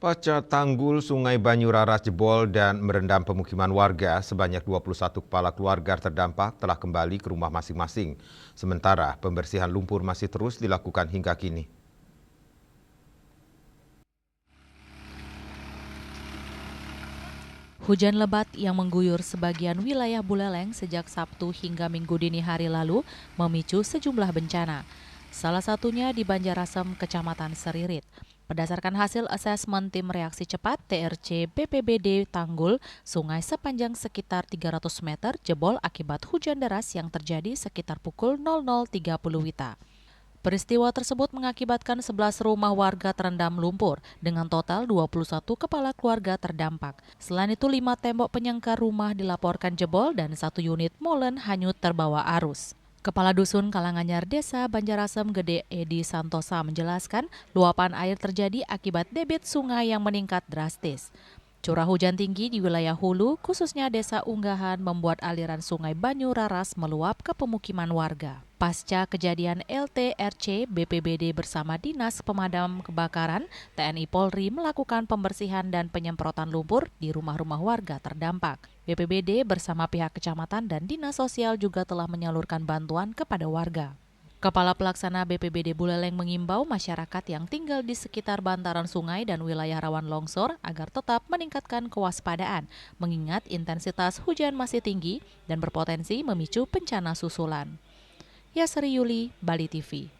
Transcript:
Pasca tanggul Sungai Banyuraras jebol dan merendam pemukiman warga, sebanyak 21 kepala keluarga terdampak telah kembali ke rumah masing-masing. Sementara pembersihan lumpur masih terus dilakukan hingga kini. Hujan lebat yang mengguyur sebagian wilayah Buleleng sejak Sabtu hingga Minggu dini hari lalu memicu sejumlah bencana. Salah satunya di Banjarasem, Kecamatan Seririt. Berdasarkan hasil asesmen tim reaksi cepat TRC BPBD Tanggul, sungai sepanjang sekitar 300 meter jebol akibat hujan deras yang terjadi sekitar pukul 00.30 WITA. Peristiwa tersebut mengakibatkan 11 rumah warga terendam lumpur dengan total 21 kepala keluarga terdampak. Selain itu 5 tembok penyangga rumah dilaporkan jebol dan 1 unit molen hanyut terbawa arus. Kepala Dusun Kalanganyar Desa Banjarasem Gede Edi Santosa menjelaskan luapan air terjadi akibat debit sungai yang meningkat drastis. Curah hujan tinggi di wilayah hulu, khususnya Desa Unggahan, membuat aliran Sungai Banyuraras meluap ke pemukiman warga. Pasca kejadian LTRC, BPBD bersama Dinas Pemadam Kebakaran, TNI Polri melakukan pembersihan dan penyemprotan lumpur di rumah-rumah warga terdampak. BPBD bersama pihak kecamatan dan Dinas Sosial juga telah menyalurkan bantuan kepada warga. Kepala Pelaksana BPBD Buleleng mengimbau masyarakat yang tinggal di sekitar bantaran sungai dan wilayah rawan longsor agar tetap meningkatkan kewaspadaan, mengingat intensitas hujan masih tinggi dan berpotensi memicu bencana susulan. Yasri Yuli, Bali TV.